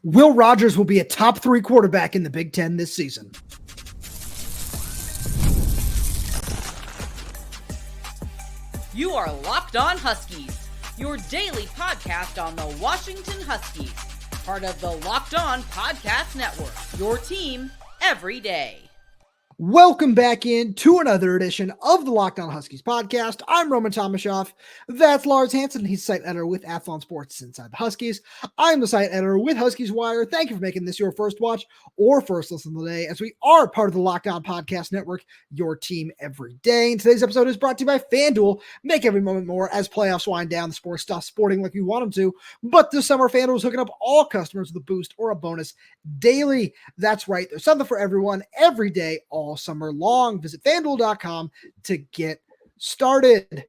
Will Rogers will be a top 3 quarterback in the Big Ten this season. You are Locked On Huskies, your daily podcast on the Washington Huskies, part of the Locked On Podcast Network, your team every day. Welcome back in to another edition of the Locked On Huskies podcast. I'm Roman Tomashoff. That's Lars Hanson. He's site editor with Athlon Sports Inside the Huskies. I'm the site editor with Huskies Wire. Thank you for making this your first watch or first listen of the day, as we are part of the Locked On Podcast Network, your team every day. And today's episode is brought to you by FanDuel. Make every moment more as playoffs wind down. The sport stops sporting like you want them to. But this summer, FanDuel is hooking up all customers with a boost or a bonus daily. That's right. There's something for everyone every day, all summer long. Visit FanDuel.com to get started.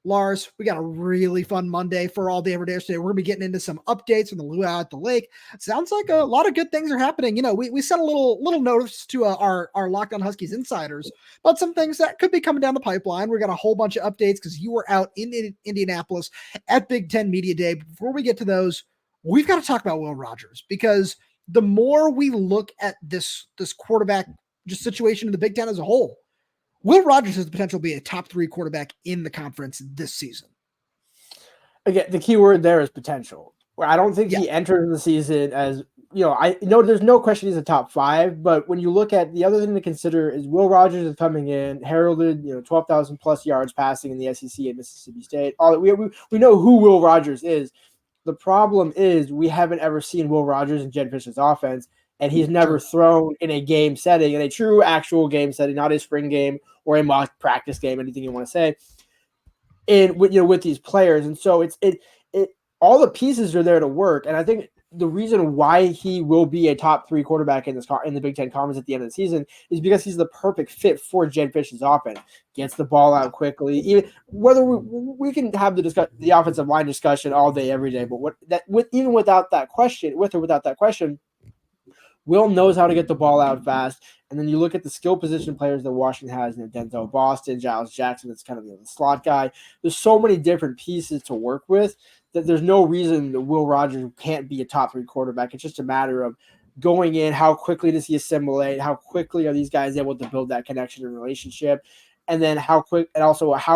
Lars, we got a really fun Monday for all day everydayers today. We're going to be getting into some updates from the Luau at the lake. Sounds like a lot of good things are happening. You know, we sent a little notice to our Locked On Huskies insiders about some things that could be coming down the pipeline. We got a whole bunch of updates because you were out in Indianapolis at Big Ten Media Day. Before we get to those, we've got to talk about Will Rogers, because the more we look at this quarterback just situation in the Big Ten as a whole, Will Rogers has the potential to be a top 3 quarterback in the conference this season. Again, the key word there is potential. I don't think he entered the season as, I know there's no question he's a top 5, but when you look at the other thing to consider is Will Rogers is coming in, heralded, 12,000 plus yards passing in the SEC at Mississippi State. We know who Will Rogers is. The problem is we haven't ever seen Will Rogers in Jedd Fisch's offense. And he's never thrown in a game setting, in a true actual game setting, not a spring game or a mock practice game, anything you want to say, with these players. And so it all the pieces are there to work. And I think the reason why he will be a top 3 quarterback in the Big Ten Conference at the end of the season is because he's the perfect fit for Jedd Fisch's offense. Gets the ball out quickly. Even whether we can have the offensive line discussion all day, every day, but even without that question, with or without that question, Will knows how to get the ball out fast. And then you look at the skill position players that Washington has, Denzel Boston, Giles Jackson, that's kind of the slot guy. There's so many different pieces to work with that there's no reason that Will Rogers can't be a top 3 quarterback. It's just a matter of going in, how quickly does he assimilate, how quickly are these guys able to build that connection and relationship, and then how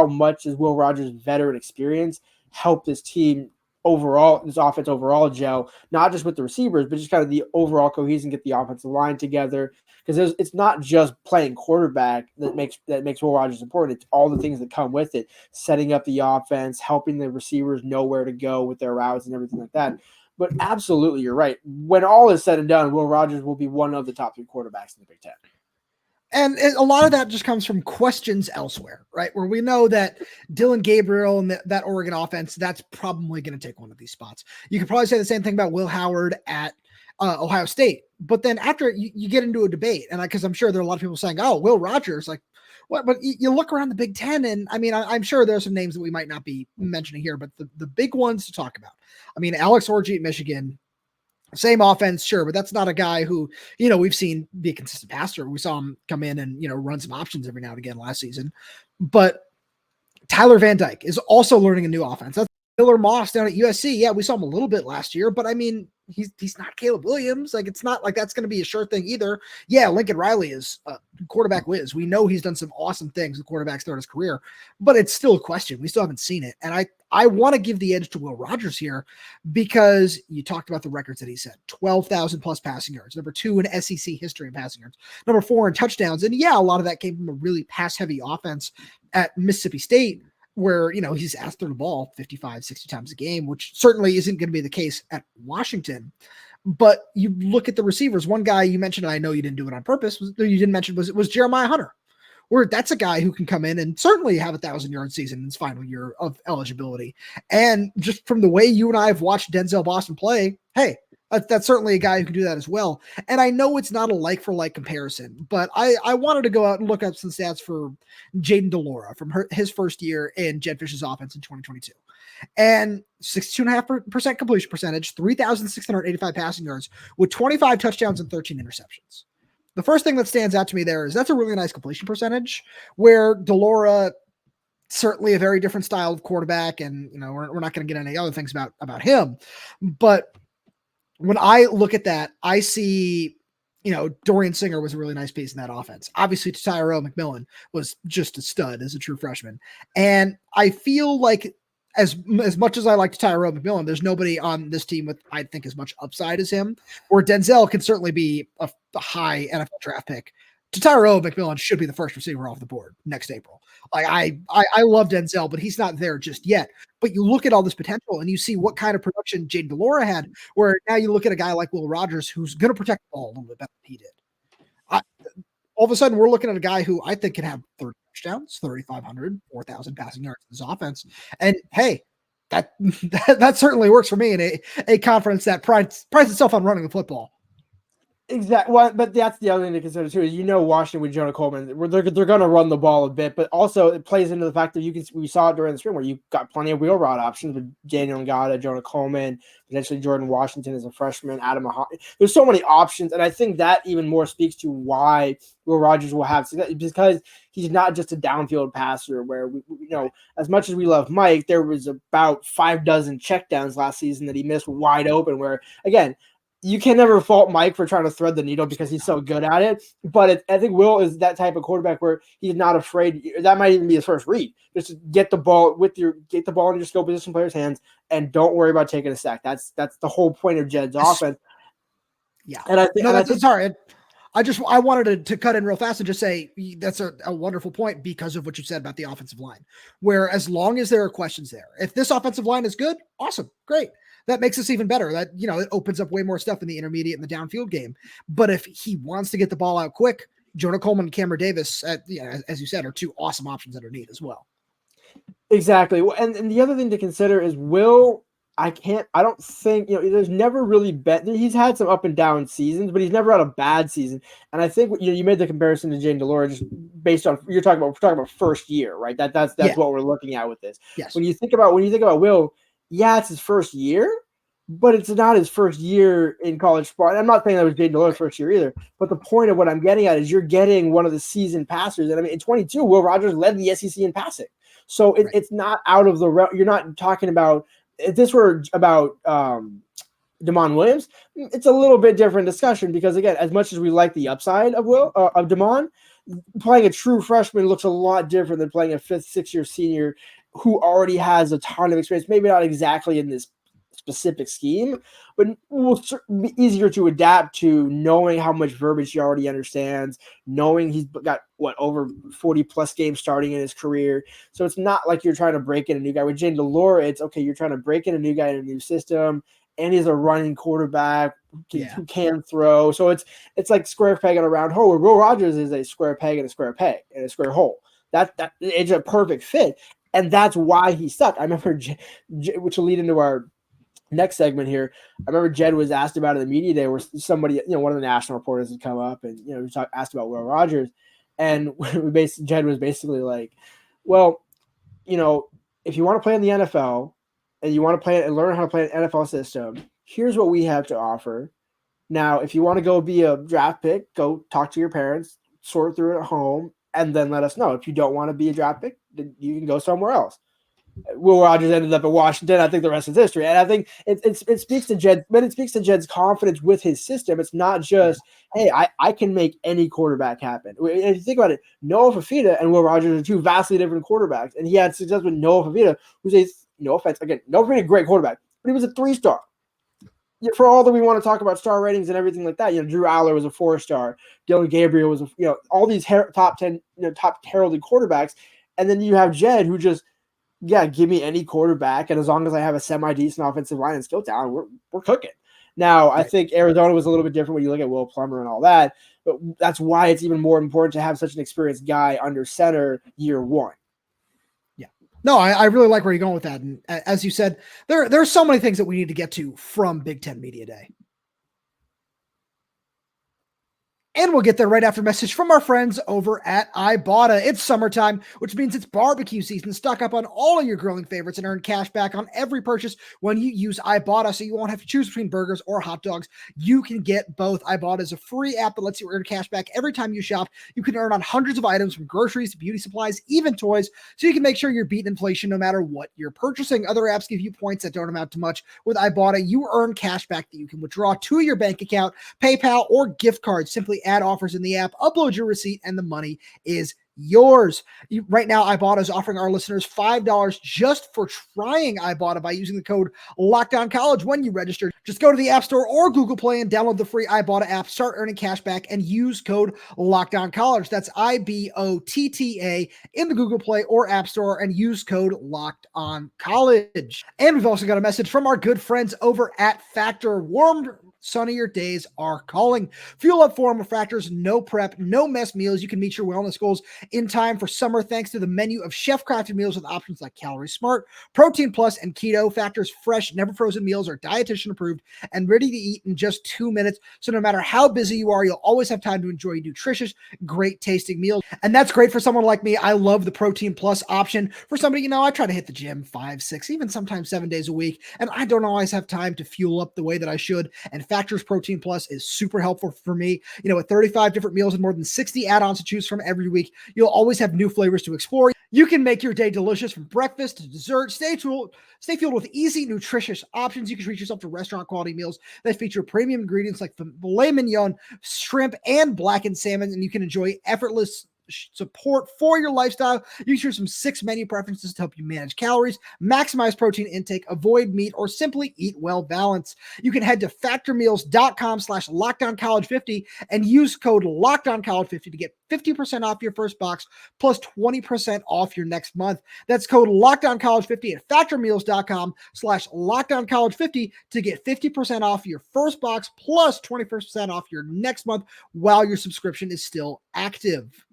much does Will Rogers' veteran experience help this team overall, this offense overall gel, not just with the receivers, but just kind of the overall cohesion, get the offensive line together. Because it's not just playing quarterback that makes Will Rogers important. It's all the things that come with it, setting up the offense, helping the receivers know where to go with their routes and everything like that. But absolutely, you're right. When all is said and done, Will Rogers will be one of the top 3 quarterbacks in the Big Ten. And a lot of that just comes from questions elsewhere, right? Where we know that Dillon Gabriel and that Oregon offense, that's probably going to take one of these spots. You could probably say the same thing about Will Howard at Ohio State. But then after you get into a debate, and because I'm sure there are a lot of people saying, oh, Will Rogers, like, what? But you look around the Big Ten, and I mean, I'm sure there are some names that we might not be mentioning here, but the big ones to talk about. I mean, Alex Orji at Michigan, same offense, sure, but that's not a guy who, we've seen be a consistent passer. We saw him come in and, run some options every now and again last season. But Tyler Van Dyke is also learning a new offense. That's Miller Moss down at USC. Yeah, we saw him a little bit last year, but I mean, he's not Caleb Williams. Like, it's not like that's going to be a sure thing either. Yeah, Lincoln Riley is a quarterback whiz. We know he's done some awesome things with quarterbacks throughout his career, but it's still a question. We still haven't seen it. And I want to give the edge to Will Rogers here because you talked about the records that he set. 12,000 plus passing yards. Number 2 in SEC history in passing yards. Number 4 in touchdowns. And yeah, a lot of that came from a really pass-heavy offense at Mississippi State, where, he's asked to throw the ball 55, 60 times a game, which certainly isn't going to be the case at Washington. But you look at the receivers. One guy you mentioned, and I know you didn't do it on purpose, you didn't mention was Jeremiah Hunter, where that's a guy who can come in and certainly have 1,000-yard season in his final year of eligibility. And just from the way you and I have watched Denzel Boston play, hey, that's certainly a guy who can do that as well. And I know it's not a like-for-like comparison, but I wanted to go out and look up some stats for Jayden de Laura from his first year in Jedd Fisch's offense in 2022. And 62.5% completion percentage, 3,685 passing yards with 25 touchdowns and 13 interceptions. The first thing that stands out to me there is that's a really nice completion percentage, where de Laura, certainly a very different style of quarterback, and we're not going to get any other things about him, but when I look at that, I see, Dorian Singer was a really nice piece in that offense. Obviously, Tyrell McMillan was just a stud as a true freshman. And I feel like as much as I like Tyrell McMillan, there's nobody on this team with, I think, as much upside as him, or Denzel can certainly be a high NFL draft pick. Tyrell McMillan should be the first receiver off the board next April. Like I love Denzel, but he's not there just yet. But you look at all this potential and you see what kind of production Jayden de Laura had, where now you look at a guy like Will Rogers who's going to protect the ball a little bit better than he did. All of a sudden, we're looking at a guy who I think can have 30 touchdowns, 3,500, 4,000 passing yards in this offense. And hey, that certainly works for me in a conference that prides itself on running the football. Exactly. Well, but that's the other thing to consider too. Is Washington with Jonah Coleman, they're going to run the ball a bit, but also it plays into the fact that we saw it during the spring where you got plenty of wheel route options with Daniel Ngata, Jonah Coleman, potentially Jordan Washington as a freshman, Adam Mahoney. There's so many options, and I think that even more speaks to why Will Rogers will have success, because he's not just a downfield passer. Where as much as we love Mike, there was about 6 checkdowns last season that he missed wide open. Where again, you can never fault Mike for trying to thread the needle because he's so good at it. But I think Will is that type of quarterback where he's not afraid. That might even be his first read. Just get the ball in your skill position player's hands and don't worry about taking a sack. That's the whole point of Jedd's offense. Yeah. And I think sorry. I wanted to cut in real fast and just say that's a wonderful point because of what you said about the offensive line, where as long as there are questions there, if this offensive line is good, awesome, great. That makes us even better. That, it opens up way more stuff in the intermediate and the downfield game. But if he wants to get the ball out quick, Jonah Coleman and Cameron Davis, as you said, are 2 awesome options underneath as well. Exactly. And the other thing to consider is I don't think, there's never really he's had some up and down seasons, but he's never had a bad season. And I think, you made the comparison to Jayden de Laura just based on, we're talking about first year, right? That's what we're looking at with this. Yes. When you think about Will, yeah, it's his first year, but it's not his first year in college sport. I'm not saying that was Jayden de Laura's first year either, but the point of what I'm getting at is you're getting one of the seasoned passers. And I mean, in 22, Will Rogers led the SEC in passing. So it's not out of the realm. You're not talking about, if this were about Damon Williams, it's a little bit different discussion because, again, as much as we like the upside of Damon, playing a true freshman looks a lot different than playing a 5th, 6th-year senior who already has a ton of experience, maybe not exactly in this specific scheme, but will be easier to adapt to, knowing how much verbiage he already understands, knowing he's got over 40 plus games starting in his career. So it's not like you're trying to break in a new guy. With Jayden de Laura, it's okay, you're trying to break in a new guy in a new system, and he's a running quarterback who can throw. So it's like square peg in a round hole, where Will Rogers is a square peg in a square hole. That it's a perfect fit. And that's why he sucked. I remember, which will lead into our next segment here. I remember Jedd was asked about it in the media day, where somebody, one of the national reporters had come up and, asked about Will Rogers. And Jedd was basically like, well, if you want to play in the NFL and you want to play and learn how to play an NFL system, here's what we have to offer. Now, if you want to go be a draft pick, go talk to your parents, sort through it at home, and then let us know. If you don't want to be a draft pick, then you can go somewhere else. Will Rogers ended up at Washington. I think the rest is history. And I think it speaks to Jedd, but it speaks to Jedd's confidence with his system. It's not just, hey, I can make any quarterback happen. If you think about it, Noah Fafita and Will Rogers are 2 vastly different quarterbacks. And he had success with Noah Fafita, who's no offense, again, Noah Fafita, a great quarterback, but he was a 3-star. For all that we want to talk about star ratings and everything like that, Drew Allar was a 4-star. Dillon Gabriel was all these top 10, top heralded quarterbacks. And then you have Jedd, who just, give me any quarterback, and as long as I have a semi-decent offensive line and skill talent, we're cooking. Now, I think Arizona was a little bit different when you look at Will Plummer and all that, but that's why it's even more important to have such an experienced guy under center year 1. Yeah. No, I really like where you're going with that. And as you said, there are so many things that we need to get to from Big Ten Media Day. And we'll get there right after a message from our friends over at Ibotta. It's summertime, which means it's barbecue season. Stock up on all of your grilling favorites and earn cash back on every purchase when you use Ibotta, so you won't have to choose between burgers or hot dogs. You can get both. Ibotta is a free app that lets you earn cash back every time you shop. You can earn on hundreds of items from groceries to beauty supplies, even toys, so you can make sure you're beating inflation no matter what you're purchasing. Other apps give you points that don't amount to much. With Ibotta, you earn cash back that you can withdraw to your bank account, PayPal, or gift card. Simply add offers in the app, upload your receipt, and the money is yours. Right now, Ibotta is offering our listeners $5 just for trying Ibotta by using the code LOCKDOWNCollege when you register. Just go to the App Store or Google Play and download the free Ibotta app, start earning cash back, and use code LOCKDOWNCollege. That's IBOTTA in the Google Play or App Store, and use code LOCKEDONCollege. And we've also got a message from our good friends over at Factor. Warm, sunnier days are calling. Fuel up for them with Factor's no prep, no mess meals. You can meet your wellness goals in time for summer thanks to the menu of chef-crafted meals with options like Calorie Smart, Protein Plus, and Keto. Factor's fresh, never frozen meals are dietitian approved and ready to eat in just 2 minutes. So no matter how busy you are, you'll always have time to enjoy nutritious, great tasting meals. And that's great for someone like me. I love the Protein Plus option. For somebody, I try to hit the gym 5, 6, even sometimes 7 days a week, and I don't always have time to fuel up the way that I should. And Factor's Protein Plus is super helpful for me. With 35 different meals and more than 60 add-ons to choose from every week, you'll always have new flavors to explore. You can make your day delicious from breakfast to dessert. Stay fueled with easy, nutritious options. You can treat yourself to restaurant-quality meals that feature premium ingredients like filet mignon, shrimp, and blackened salmon, and you can enjoy effortless support for your lifestyle. You can choose from 6 menu preferences to help you manage calories, maximize protein intake, avoid meat, or simply eat well balanced. You can head to factormeals.com/LockdownCollege50 and use code LockdownCollege50 to get 50% off your first box plus 20% off your next month. That's code LockdownCollege50 at factormeals.com/LockdownCollege50 to get 50% off your first box plus 20% off your next month while your subscription is still active.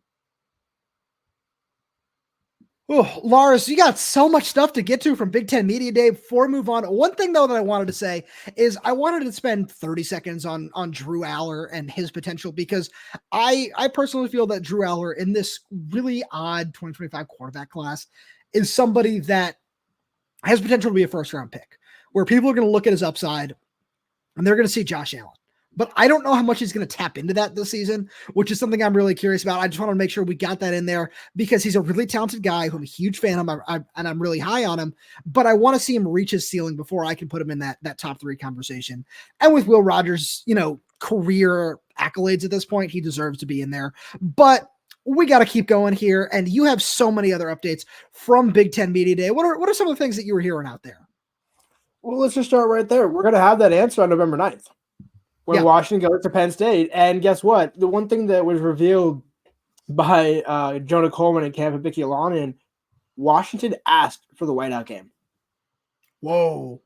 Oh, Lars, you got so much stuff to get to from Big Ten Media Day. Before we move on, one thing, though, that I wanted to say is I wanted to spend 30 seconds on Drew Allar and his potential, because I personally feel that Drew Allar in this really odd 2025 quarterback class is somebody that has potential to be a first-round pick, where people are going to look at his upside and they're going to see Josh Allen. But I don't know how much he's going to tap into that this season, which is something I'm really curious about. I just want to make sure we got that in there because he's a really talented guy who I'm a huge fan of, and I'm really high on him. But I want to see him reach his ceiling before I can put him in that top 3 conversation. And with Will Rogers, career accolades at this point, he deserves to be in there. But we got to keep going here, and you have so many other updates from Big Ten Media Day. What are some of the things that you were hearing out there? Well, let's just start right there. We're going to have that answer on November 9th. When Washington goes to Penn State. And guess what? The one thing that was revealed by Jonah Coleman and Camp Vicky Alanen, Washington asked for the whiteout game. Whoa.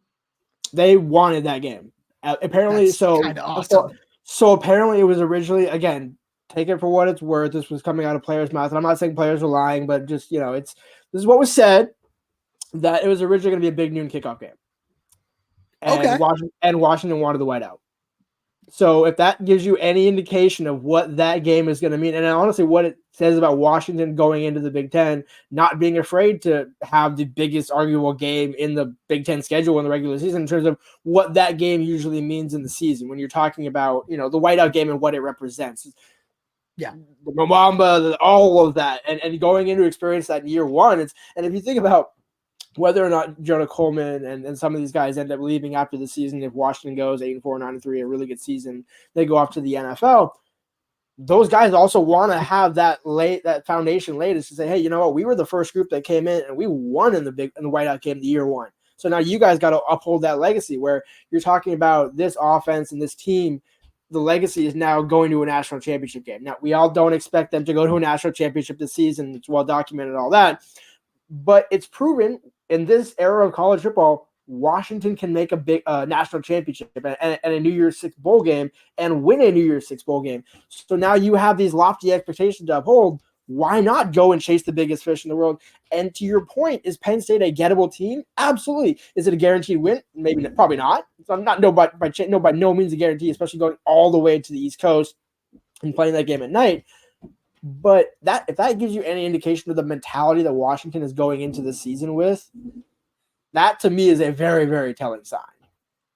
They wanted that game. Apparently, that's so awesome. So apparently it was originally, again, take it for what it's worth. This was coming out of players' mouth. And I'm not saying players are lying, but just, this is what was said, that it was originally going to be a big noon kickoff game. And Washington wanted the whiteout. So if that gives you any indication of what that game is going to mean, and honestly what it says about Washington going into the Big Ten, not being afraid to have the biggest arguable game in the Big Ten schedule in the regular season in terms of what that game usually means in the season when you're talking about, the whiteout game and what it represents. Yeah. The Mwamba, all of that, and going into experience that in year one. And if you think about whether or not Jonah Coleman and some of these guys end up leaving after the season, if Washington goes 8-4, 9-3, a really good season, they go off to the NFL. Those guys also want to have that foundation laid, is to say, hey, you know what? We were the first group that came in and we won in the whiteout game the year one. So now you guys got to uphold that legacy, where you're talking about this offense and this team. The legacy is now going to a national championship game. Now, we all don't expect them to go to a national championship this season. It's well documented, all that. But it's proven in this era of college football, Washington can make a big national championship and a New Year's Six bowl game and win a New Year's Six bowl game. So now you have these lofty expectations to uphold. Why not go and chase the biggest fish in the world? And to your point, is Penn State a gettable team? Absolutely. Is it a guaranteed win? Maybe, probably not. So I'm not by no means a guarantee, especially going all the way to the East Coast. and playing that game at night. But if that gives you any indication of the mentality that Washington is going into the season with, that to me is a very, very telling sign.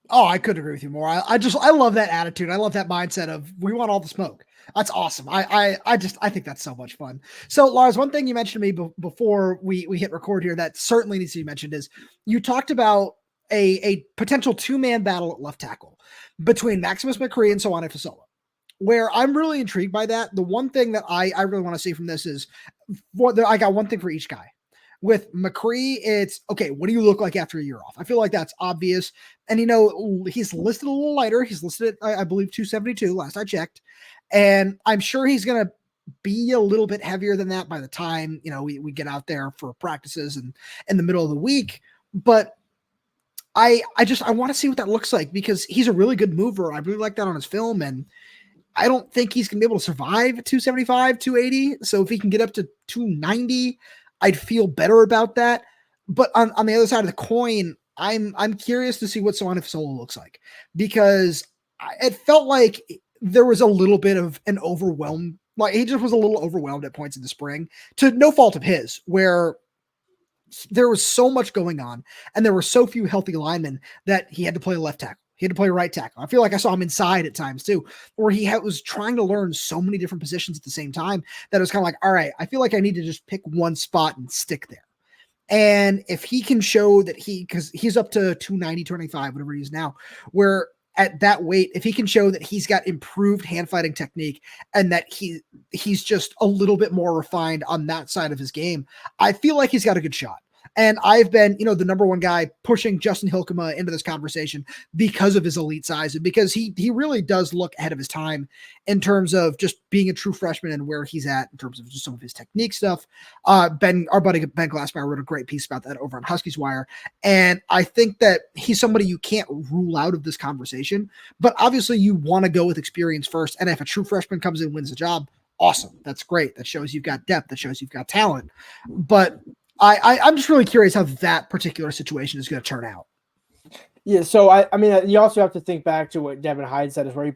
Oh, I couldn't agree with you more. I love that attitude. I love that mindset of we want all the smoke. That's awesome. I think that's so much fun. So Lars, one thing you mentioned to me before we hit record here that certainly needs to be mentioned is you talked about a potential 2-man battle at left tackle between Maximus McCree and Soane Faasolo, where I'm really intrigued by that. The one thing that I really want to see from this is I got one thing for each guy. With McCree, it's okay. What do you look like after a year off? I feel like that's obvious. And, he's listed a little lighter. He's listed at, I believe, 272 last I checked. And I'm sure he's going to be a little bit heavier than that by the time, we get out there for practices and in the middle of the week. But I want to see what that looks like because he's a really good mover. I really like that on his film. And I don't think he's going to be able to survive 275, 280. So if he can get up to 290, I'd feel better about that. But on the other side of the coin, I'm curious to see what Soane Faasolo looks like because it felt like there was a little bit of an overwhelm. Like he just was a little overwhelmed at points in the spring to no fault of his, where there was so much going on and there were so few healthy linemen that he had to play left tackle. He had to play right tackle. I feel like I saw him inside at times too, where he was trying to learn so many different positions at the same time that it was kind of like, all right, I feel like I need to just pick one spot and stick there. And if he can show that because he's up to 290, 295, whatever he is now, where at that weight, if he can show that he's got improved hand fighting technique and that he's just a little bit more refined on that side of his game, I feel like he's got a good shot. And I've been, the number one guy pushing Justin Hilkema into this conversation because of his elite size and because he really does look ahead of his time in terms of just being a true freshman and where he's at in terms of just some of his technique stuff. Our buddy Ben Glassmeyer wrote a great piece about that over on Huskies Wire. And I think that he's somebody you can't rule out of this conversation, but obviously you want to go with experience first. And if a true freshman comes in and wins the job, awesome. That's great. That shows you've got depth. That shows you've got talent. But I'm just really curious how that particular situation is going to turn out. Yeah, so I mean, you also have to think back to what Devin Hyde said is where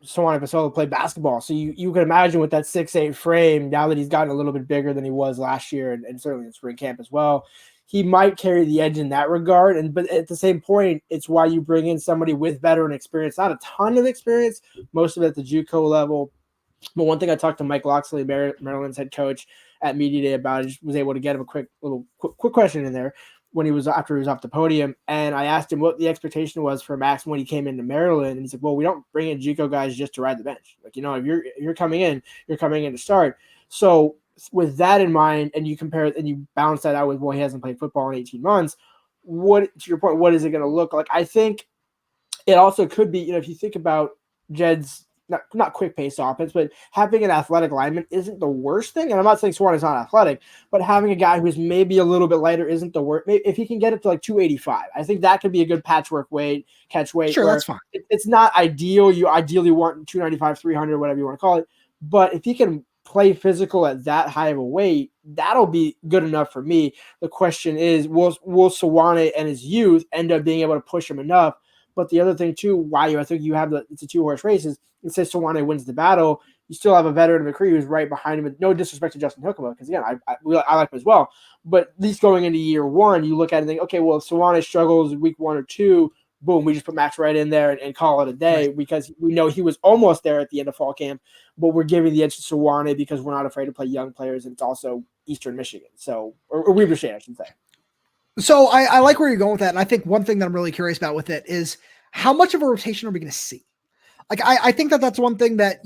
Soane Faasolo played basketball. So you can imagine with that 6'8" frame, now that he's gotten a little bit bigger than he was last year and certainly in spring camp as well, he might carry the edge in that regard. But at the same point, it's why you bring in somebody with veteran experience, not a ton of experience, most of it at the JUCO level. But one thing I talked to Mike Loxley, Maryland's head coach, at media day about it, was able to get him a quick question in there after he was off the podium, and I asked him what the expectation was for Max when he came into Maryland, and he's like, "Well, we don't bring in JUCO guys just to ride the bench. Like, if you're coming in, you're coming in to start." So with that in mind, and you compare it and you balance that out with, well, he hasn't played football in 18 months. To your point, what is it going to look like? I think it also could be, if you think about Jedd's not quick pace offense, but having an athletic lineman isn't the worst thing. And I'm not saying Soane is not athletic, but having a guy who's maybe a little bit lighter isn't the worst. If he can get it to like 285, I think that could be a good catch weight. Sure, that's fine. It's not ideal. You ideally want 295, 300, whatever you want to call it. But if he can play physical at that high of a weight, that'll be good enough for me. The question is, will Soane and his youth end up being able to push him enough? But the other thing too, I think you have it's a 2-horse race, is it says Soane wins the battle. You still have a veteran McCree who's right behind him. No disrespect to Justin Hilkema, because again, I like him as well. But at least going into year one, you look at it and think, okay, well, if Soane struggles week 1 or 2, boom, we just put Max right in there and call it a day, right, because we know he was almost there at the end of fall camp. But we're giving the edge to Soane because we're not afraid to play young players, and it's also Eastern Michigan, or Weber State, I should say. So I like where you're going with that. And I think one thing that I'm really curious about with it is how much of a rotation are we going to see? Like, I think that's one thing that,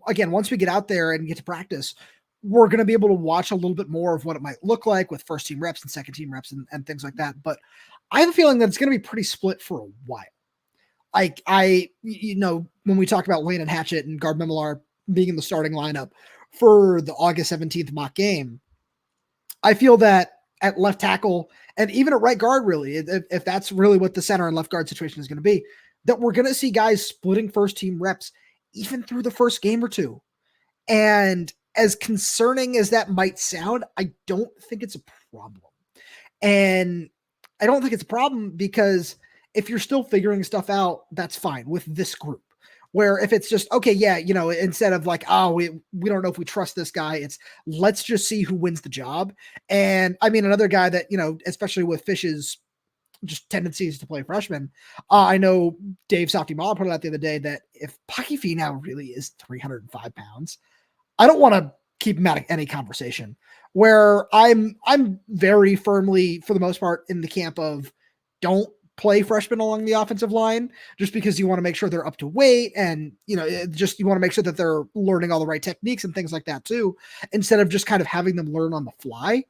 again, once we get out there and get to practice, we're going to be able to watch a little bit more of what it might look like with first team reps and second team reps and things like that. But I have a feeling that it's going to be pretty split for a while. Like when we talk about Lane and Hatchett and Garb Memelar being in the starting lineup for the August 17th mock game, I feel that at left tackle and even at right guard, really, if that's really what the center and left guard situation is going to be, that we're going to see guys splitting first team reps even through the first game or two. And as concerning as that might sound, I don't think it's a problem. And I don't think it's a problem because if you're still figuring stuff out, that's fine with this group. Where if it's just, okay, yeah, instead of like, oh, we don't know if we trust this guy, it's let's just see who wins the job. And I mean, another guy that, especially with Fisch's just tendencies to play freshmen, I know Dave Softy-Mala put it out the other day that if Paki Finau really is 305 pounds, I don't want to keep him out of any conversation. Where I'm very firmly, for the most part, in the camp of don't play freshmen along the offensive line, just because you want to make sure they're up to weight, and you want to make sure that they're learning all the right techniques and things like that too, instead of just kind of having them learn on the fly.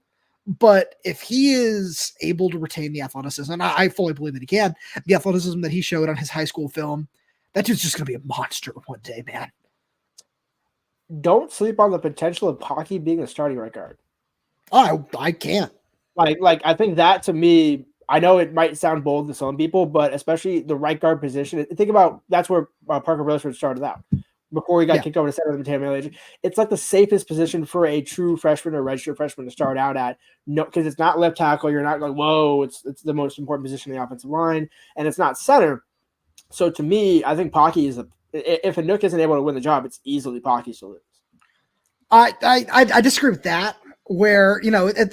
But if he is able to retain the athleticism, and I fully believe that he can, the athleticism that he showed on his high school film, that dude's just going to be a monster one day, man. Don't sleep on the potential of Paki being a starting right guard. I can't. Like I think that, to me, I know it might sound bold to some people, but especially the right guard position. Think about that's where Parker Brailsford started out before he got kicked over to center of the Tammany. It's like the safest position for a true freshman or redshirt freshman to start out at. No, because it's not left tackle. You're not like, whoa, it's the most important position in the offensive line, and it's not center. So to me, I think Paki is if Enokk isn't able to win the job, it's easily Paki's to lose. I disagree with that. Where,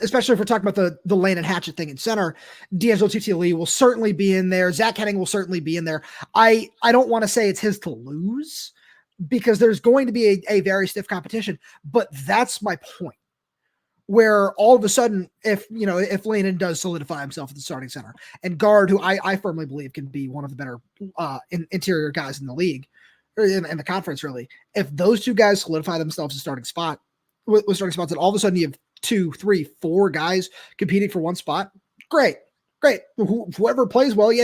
especially if we're talking about the Lane and Hatchet thing in center, D'Angelo Tutti will certainly be in there. Zach Henning will certainly be in there. I don't want to say it's his to lose, because there's going to be a very stiff competition, but that's my point. Where all of a sudden, if Lane does solidify himself at the starting center, and guard, who I firmly believe can be one of the better interior guys in the league, or in the conference, really, if those two guys solidify themselves as starting spot, with starting spots, and all of a sudden you have 2, 3, 4 guys competing for one spot, great. Whoever plays well,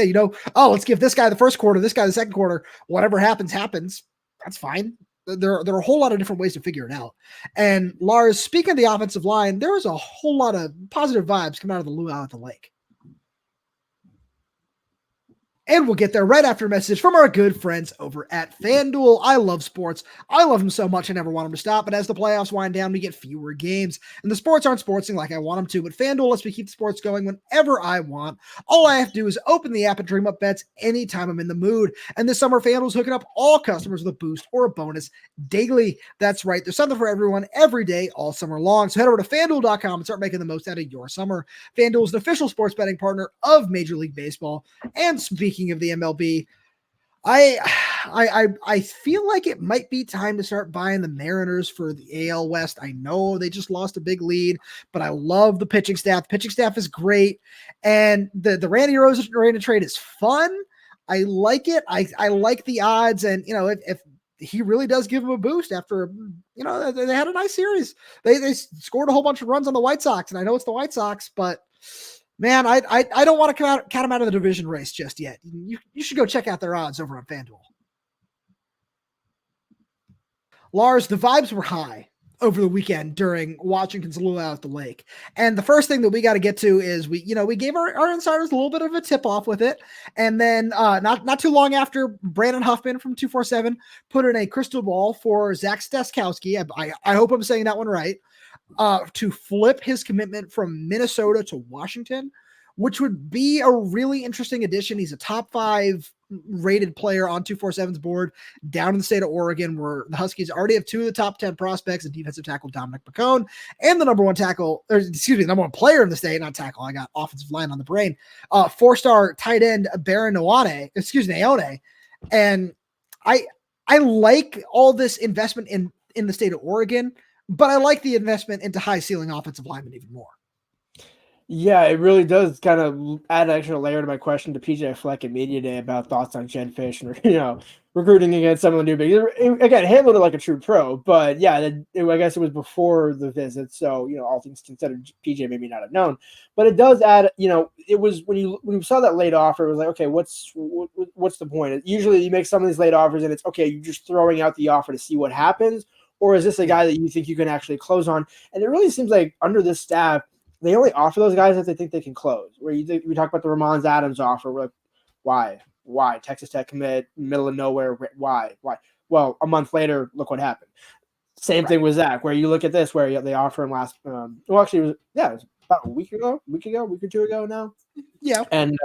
let's give this guy the first quarter, this guy the second quarter, whatever happens. That's fine. There are a whole lot of different ways to figure it out. And Lars, speaking of the offensive line, there was a whole lot of positive vibes coming out of the Luau at the lake. And we'll get there right after a message from our good friends over at FanDuel. I love sports. I love them so much I never want them to stop. But as the playoffs wind down, we get fewer games. And the sports aren't sportsing like I want them to. But FanDuel lets me keep the sports going whenever I want. All I have to do is open the app and dream up bets anytime I'm in the mood. And this summer, FanDuel's hooking up all customers with a boost or a bonus daily. That's right. There's something for everyone every day, all summer long. So head over to FanDuel.com and start making the most out of your summer. FanDuel is an official sports betting partner of Major League Baseball. And speaking of the MLB, I feel like it might be time to start buying the Mariners for the AL West. I know they just lost a big lead, but I love the pitching staff. The pitching staff is great, and the Randy Arozarena trade is fun. I like it. I like the odds, and if he really does give him a boost after they had a nice series. They scored a whole bunch of runs on the White Sox, and I know it's the White Sox, but man, I don't want to count them out of the division race just yet. You should go check out their odds over on FanDuel. Lars, the vibes were high over the weekend during Washington's Luau at the lake. And the first thing that we got to get to is we gave our insiders a little bit of a tip off with it. And then not too long after, Brandon Huffman from 247 put in a crystal ball for Zac Stascausky. I hope I'm saying that one right. To flip his commitment from Minnesota to Washington, which would be a really interesting addition. He's a top 5 rated player on 247's board down in the state of Oregon, where the Huskies already have 2 of the top 10 prospects, and defensive tackle Dominic McCone, and the number one player in the state, not tackle. I got offensive line on the brain. 4-star tight end Baron Naone. And I like all this investment in the state of Oregon, but I like the investment into high ceiling offensive linemen even more. Yeah, it really does kind of add an extra layer to my question to PJ Fleck at Media Day about thoughts on Jedd Fisch and, recruiting against some of the new bigs. Again, handled it like a true pro, but yeah, I guess it was before the visit. So, all things considered, PJ maybe not have known, but it does add, it was when you saw that late offer, it was like, okay, what's the point? Usually you make some of these late offers and it's okay, you're just throwing out the offer to see what happens. Or is this a guy that you think you can actually close on? And it really seems like under this staff, they only offer those guys if they think they can close. Where we talk about the Ramon Adams offer, we're like, why? Texas Tech commit, middle of nowhere, why? Well, a month later, look what happened. Same thing with Zach, where you look at this, where they offer him last, it was about a week or 2 ago now. Yeah. And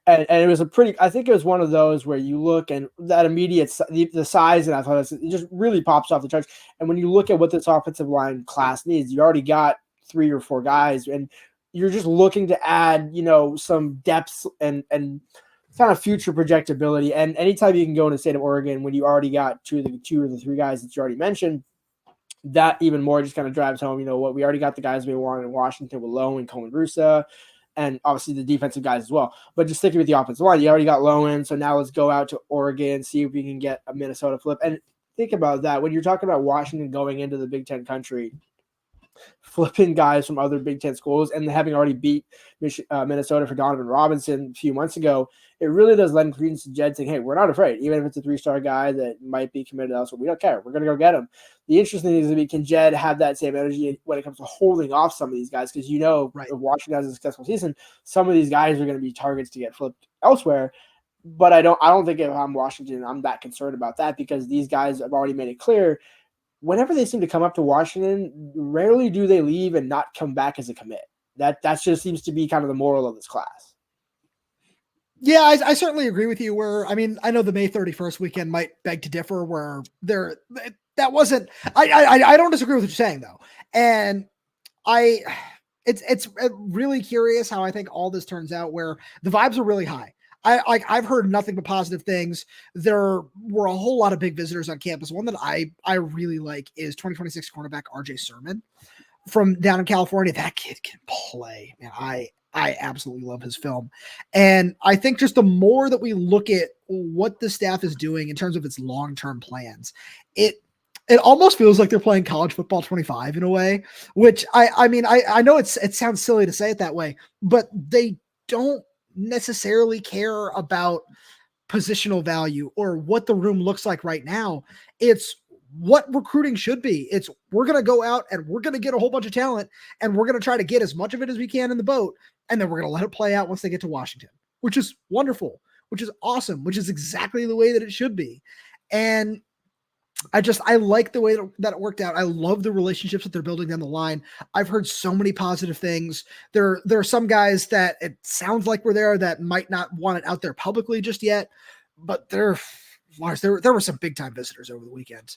And it was I think it was one of those where you look and that immediate, the size and athleticism, it just really pops off the charts. And when you look at what this offensive line class needs, you already got 3 or 4 guys, and you're just looking to add, some depth and kind of future projectability. And anytime you can go in the state of Oregon when you already got 2 or the 3 guys that you already mentioned, that even more just kind of drives home, what we already got the guys we want in Washington with Lowe and Cohen Rusa, and obviously the defensive guys as well. But just sticking with the offensive line, you already got Lowen, so now let's go out to Oregon, see if we can get a Minnesota flip. And think about that. When you're talking about Washington going into the Big Ten country, flipping guys from other Big Ten schools and having already beat Minnesota for Donovan Robinson a few months ago, it really does lend credence to Jedd saying, hey, we're not afraid. Even if it's a 3-star guy that might be committed elsewhere, we don't care. We're going to go get him. The interesting thing is to be, can Jedd have that same energy when it comes to holding off some of these guys? Because right. If Washington has a successful season, some of these guys are going to be targets to get flipped elsewhere. But I don't think if I'm Washington, I'm that concerned about that, because these guys have already made it clear whenever they seem to come up to Washington, rarely do they leave and not come back as a commit. That just seems to be kind of the moral of this class. Yeah, I certainly agree with you. I know the May 31st weekend might beg to differ. Where that wasn't. I don't disagree with what you're saying though, and it's really curious how I think all this turns out. Where the vibes are really high. I've heard nothing but positive things. There were a whole lot of big visitors on campus. One that I really like is 2026 cornerback RJ Sermon from down in California. That kid can play, man. I absolutely love his film. And I think just the more that we look at what the staff is doing in terms of its long-term plans, it almost feels like they're playing college football 25 in a way, which I mean, I know it sounds silly to say it that way, but they don't necessarily care about positional value or what the room looks like right now. It's what recruiting should be. It's we're going to go out and we're going to get a whole bunch of talent and we're going to try to get as much of it as we can in the boat. And then we're going to let it play out once they get to Washington, which is wonderful, which is awesome, which is exactly the way that it should be. And I like the way that it worked out. I love the relationships that they're building down the line. I've heard so many positive things. There are some guys that it sounds like were there that might not want it out there publicly just yet, but there were some big time visitors over the weekend.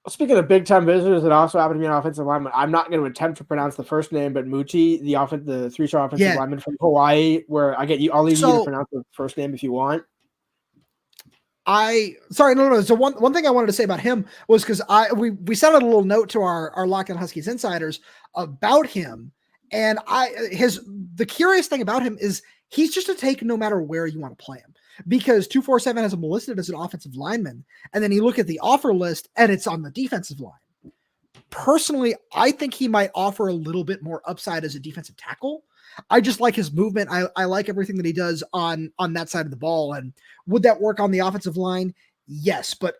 Speaking of big time visitors that also happen to be an offensive lineman, I'm not going to attempt to pronounce the first name, but Muti, the 3-star offensive lineman from Hawaii, where I'll leave you to pronounce the first name if you want. No. So one thing I wanted to say about him was because we sent out a little note to our Locked On Huskies insiders about him, and the curious thing about him is he's just a take no matter where you want to play him, because 247 has him listed as an offensive lineman, and then you look at the offer list and it's on the defensive line. Personally, I think he might offer a little bit more upside as a defensive tackle. I just like his movement. I like everything that he does on that side of the ball. And would that work on the offensive line? Yes. But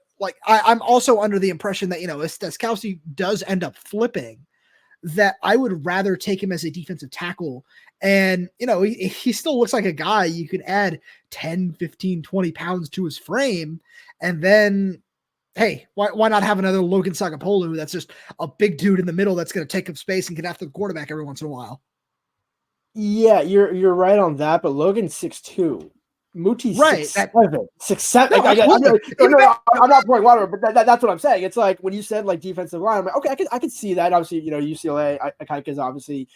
I'm also under the impression that, if Stascausky does end up flipping, that I would rather take him as a defensive tackle. And, he still looks like a guy you could add 10, 15, 20 pounds to his frame. And then, hey, why not have another Logan Sagapolu that's just a big dude in the middle that's going to take up space and get after the quarterback every once in a while? Yeah, you're right on that, but Logan's 6'2". Muti's right. 6'7". 6'7". No, I'm not pouring water, but that's what I'm saying. It's like when you said defensive line, I'm like, okay, I could see that. Obviously, UCLA, Akaika is obviously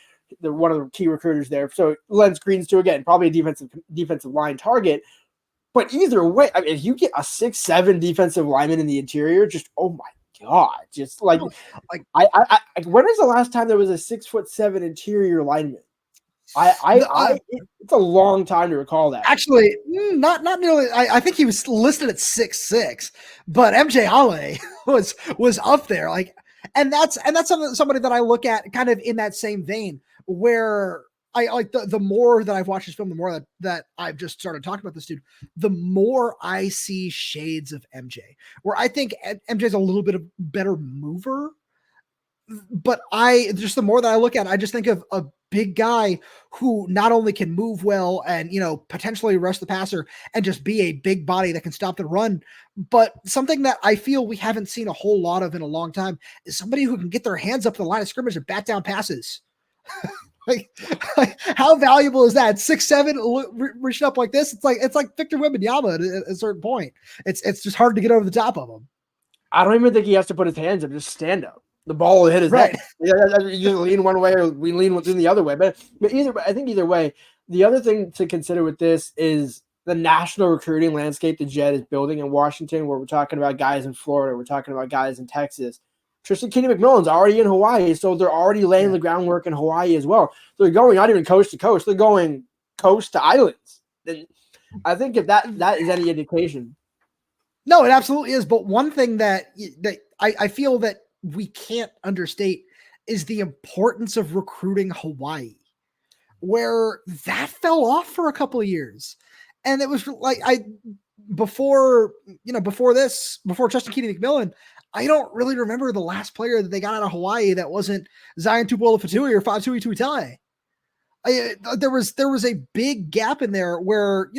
one of the key recruiters there. So lends credence to, again, probably a defensive line target. But either way, I mean, if you get a 6'7" defensive lineman in the interior, just oh my God, just when is the last time there was a 6'7" interior lineman? It's a long time to recall that. Actually, not nearly. I think he was listed at 6'6", but MJ Ale was up there. And that's somebody that I look at kind of in that same vein, where I like the more that I've watched this film, the more that I've just started talking about this dude, the more I see shades of MJ, where I think MJ's a little bit of better mover. But the more that I look at it, I just think of a big guy who not only can move well and, potentially rush the passer and just be a big body that can stop the run, but something that I feel we haven't seen a whole lot of in a long time is somebody who can get their hands up the line of scrimmage and bat down passes. Like, how valuable is that? 6'7", reaching up like this. It's like Victor Wembanyama at a certain point. It's just hard to get over the top of him. I don't even think he has to put his hands up, just stand up. The ball will hit his head. You just lean one way or we lean the other way. But I think either way, the other thing to consider with this is the national recruiting landscape that Jedd is building in Washington, where we're talking about guys in Florida, we're talking about guys in Texas. Tristan Kennedy-McMillan's already in Hawaii, so they're already laying the groundwork in Hawaii as well. They're going not even coast to coast, they're going coast to islands. And I think if that is any indication. No, it absolutely is. But one thing that I feel that we can't understate is the importance of recruiting Hawaii, where that fell off for a couple of years. And it was like before Tristan Kennedy-McMillan, I don't really remember the last player that they got out of Hawaii that wasn't Zion Tupuola-Fatui or Fatui Tuitele. There was a big gap in there where,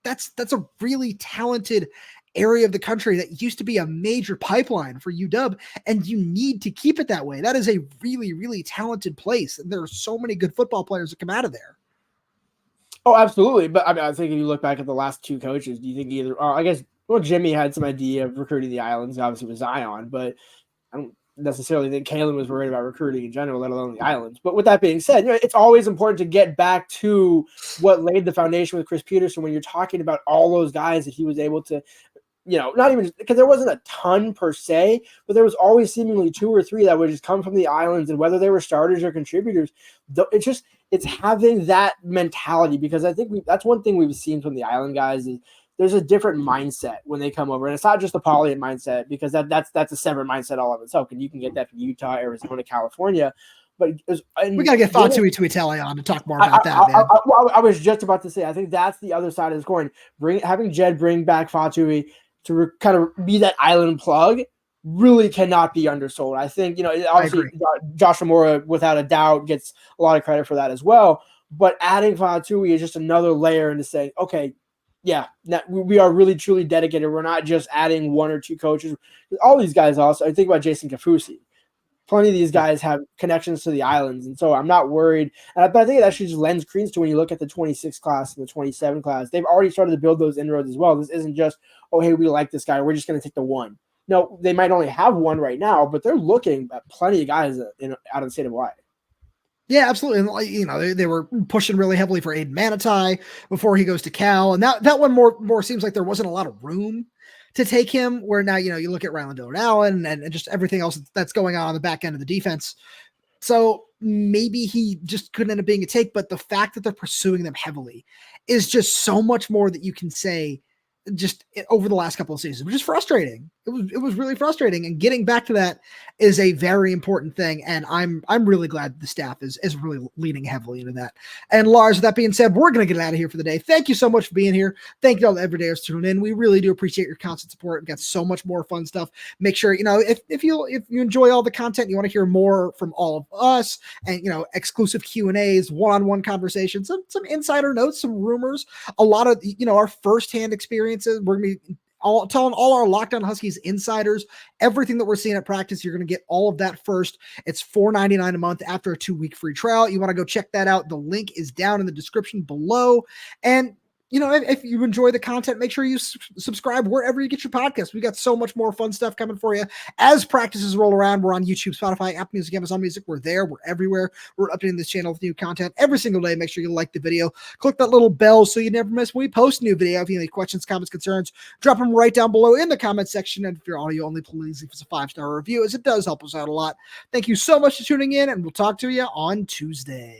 that's a really talented area of the country that used to be a major pipeline for UW, and you need to keep it that way. That is a really, really talented place. And there are so many good football players that come out of there. Oh, absolutely. But I mean, I think if you look back at the last two coaches, do you think Jimmy had some idea of recruiting the islands, obviously with Zion, but I don't necessarily think Kalen was worried about recruiting in general, let alone the islands. But with that being said, it's always important to get back to what laid the foundation with Chris Peterson when you're talking about all those guys that he was able to, not even because there wasn't a ton per se, but there was always seemingly 2 or 3 that would just come from the islands, and whether they were starters or contributors, it's having that mentality, because I think that's one thing we've seen from the island guys is there's a different mindset when they come over, and it's not just the Poly mindset, because that's a separate mindset all of itself, and you can get that from Utah, Arizona, California. But we got to get Fatui Tuitele on to talk more about that. I was just about to say, I think that's the other side of this coin. Having Jedd bring back Fatui to kind of be that island plug really cannot be undersold. I think, obviously Josh Amora, without a doubt, gets a lot of credit for that as well. But adding Fatui is just another layer into saying, okay, yeah, we are really, truly dedicated. We're not just adding 1 or 2 coaches. All these guys also, I think about Jason Kafusi. Plenty of these guys have connections to the islands, and so I'm not worried. But I think it actually just lends credence to when you look at the 26 class and the 27 class. They've already started to build those inroads as well. This isn't just, oh, hey, we like this guy, we're just going to take the 1. No, they might only have 1 right now, but they're looking at plenty of guys out of the state of Hawaii. Yeah, absolutely. And they were pushing really heavily for Aiden Manitai before he goes to Cal, and that one more seems like there wasn't a lot of room to take him, where now, you look at Ryland Dillon Allen and just everything else that's going on the back end of the defense. So maybe he just couldn't end up being a take, but the fact that they're pursuing them heavily is just so much more that you can say just over the last couple of seasons, which is frustrating. It was really frustrating, and getting back to that is a very important thing. And I'm really glad the staff is really leaning heavily into that. And Lars, with that being said, we're going to get out of here for the day. Thank you so much for being here. Thank you all the everydayers tuning in. We really do appreciate your constant support. We've got so much more fun stuff. Make sure, if you enjoy all the content, you want to hear more from all of us, and, exclusive Q&As, one-on-one conversations, some insider notes, some rumors, a lot of, our firsthand experiences. We're going to be telling all our Locked On Huskies insiders everything that we're seeing at practice. You're going to get all of that first. It's $4.99 a month after a 2-week free trial. You want to go check that out. The link is down in the description below. And if you enjoy the content, make sure you subscribe wherever you get your podcasts. We got so much more fun stuff coming for you as practices roll around. We're on YouTube, Spotify, Apple Music, Amazon Music. We're there. We're everywhere. We're updating this channel with new content every single day. Make sure you like the video. Click that little bell so you never miss when we post a new video. If you have any questions, comments, concerns, drop them right down below in the comment section. And if you're audio only, please leave us a 5-star review, as it does help us out a lot. Thank you so much for tuning in, and we'll talk to you on Tuesday.